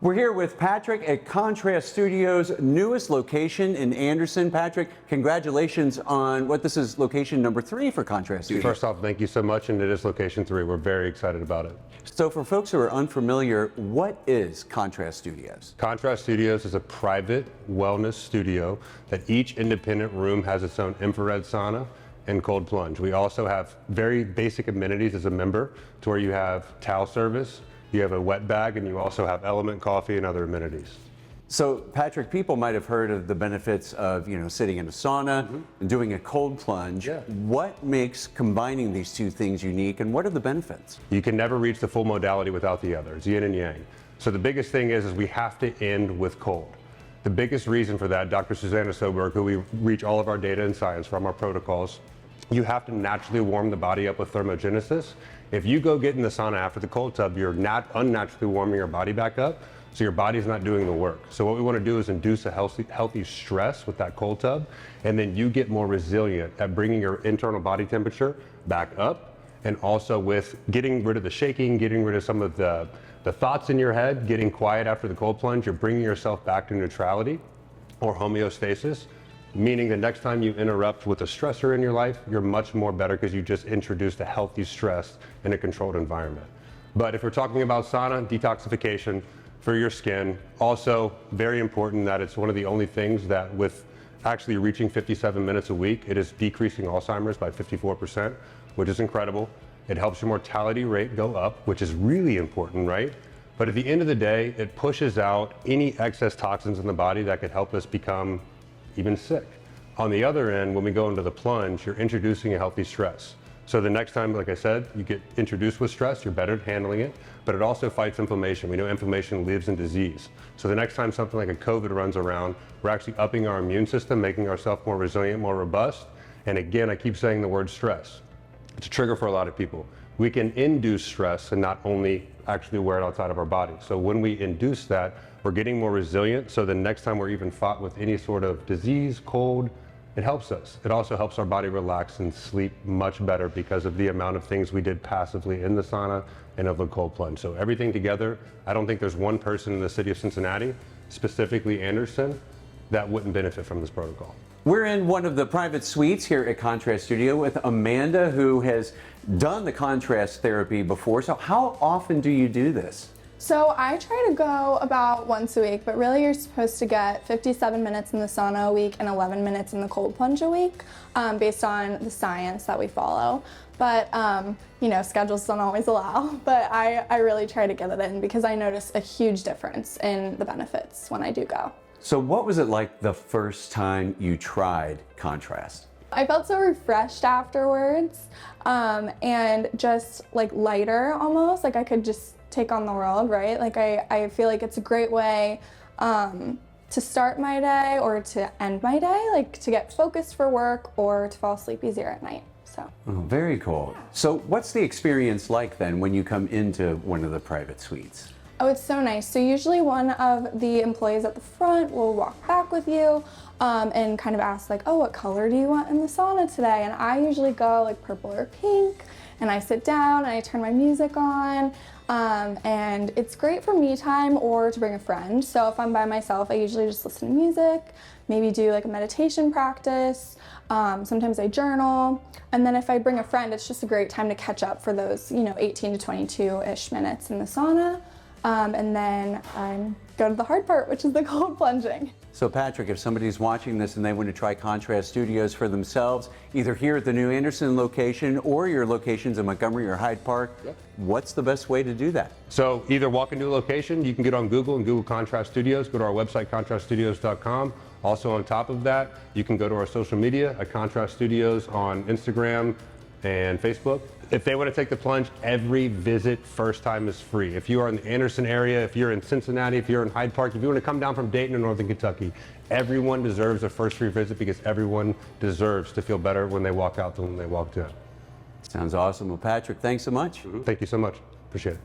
We're here with Patrick at Contrast Studios' newest location in Anderson. Patrick, congratulations on what this is location number 3 for Contrast Studios. First off, thank you so much, and it is location 3. We're very excited about it. So for folks who are unfamiliar, what is Contrast Studios? Contrast Studios is a private wellness studio that each independent room has its own infrared sauna and cold plunge. We also have very basic amenities as a member to where you have towel service, you have a wet bag, and you also have element coffee and other amenities. So Patrick, people might have heard of the benefits of, sitting in a sauna and doing a cold plunge. Yeah. What makes combining these two things unique, and what are the benefits? You can never reach the full modality without the other. It's yin and yang. So the biggest thing is we have to end with cold. The biggest reason for that, Dr. Susanna Soberg, who we reach all of our data and science from our protocols, you have to naturally warm the body up with thermogenesis. If you go get in the sauna after the cold tub, you're unnaturally warming your body back up, so your body's not doing the work. So what we want to do is induce a healthy stress with that cold tub, and then you get more resilient at bringing your internal body temperature back up, and also with getting rid of the shaking, getting rid of some of the thoughts in your head, getting quiet after the cold plunge. You're bringing yourself back to neutrality or homeostasis, meaning the next time you interrupt with a stressor in your life, you're much more better because you just introduced a healthy stress in a controlled environment. But if we're talking about sauna, detoxification for your skin, also very important that it's one of the only things that with actually reaching 57 minutes a week, it is decreasing Alzheimer's by 54%, which is incredible. It helps your mortality rate go up, which is really important, right? But at the end of the day, it pushes out any excess toxins in the body that could help us become even sick. On the other end, when we go into the plunge, you're introducing a healthy stress. So the next time, like I said, you get introduced with stress, you're better at handling it, but it also fights inflammation. We know inflammation lives in disease. So the next time something like a COVID runs around, we're actually upping our immune system, making ourselves more resilient, more robust. And again, I keep saying the word stress. It's a trigger for a lot of people. We can induce stress and not only actually wear it outside of our body. So when we induce that, we're getting more resilient. So the next time we're even fought with any sort of disease, cold, it helps us. It also helps our body relax and sleep much better because of the amount of things we did passively in the sauna and of the cold plunge. So everything together, I don't think there's one person in the city of Cincinnati, specifically Anderson, that wouldn't benefit from this protocol. We're in one of the private suites here at Contrast Studio with Amanda, who has done the contrast therapy before. So how often do you do this? So I try to go about once a week, but really you're supposed to get 57 minutes in the sauna a week and 11 minutes in the cold plunge a week, based on the science that we follow. But schedules don't always allow, but I really try to get it in because I notice a huge difference in the benefits when I do go. So what was it like the first time you tried contrast? I felt so refreshed afterwards, and just like lighter almost, like I could just take on the world, right? Like I feel like it's a great way to start my day or to end my day, like to get focused for work or to fall asleep easier at night. So. Oh, very cool. So what's the experience like then when you come into one of the private suites? Oh, it's so nice. So usually one of the employees at the front will walk back with you and kind of ask like, oh, what color do you want in the sauna today? And I usually go like purple or pink, and I sit down and I turn my music on. And it's great for me time or to bring a friend. So if I'm by myself, I usually just listen to music, maybe do like a meditation practice. Sometimes I journal. And then if I bring a friend, it's just a great time to catch up for those, 18 to 22-ish minutes in the sauna. And then go to the hard part, which is the cold plunging. So Patrick, if somebody's watching this and they want to try Contrast Studios for themselves, either here at the new Anderson location or your locations in Montgomery or Hyde Park, what's the best way to do that? So either walk into a location, you can get on Google and Google Contrast Studios, go to our website, contraststudios.com. Also on top of that, you can go to our social media at Contrast Studios on Instagram and Facebook. If they want to take the plunge, every visit first time is free. If you are in the Anderson area, if you're in Cincinnati, if you're in Hyde Park, if you want to come down from Dayton or Northern Kentucky, everyone deserves a first free visit because everyone deserves to feel better when they walk out than when they walked in. Sounds awesome. Well, Patrick, thanks so much. Thank you so much. Appreciate it.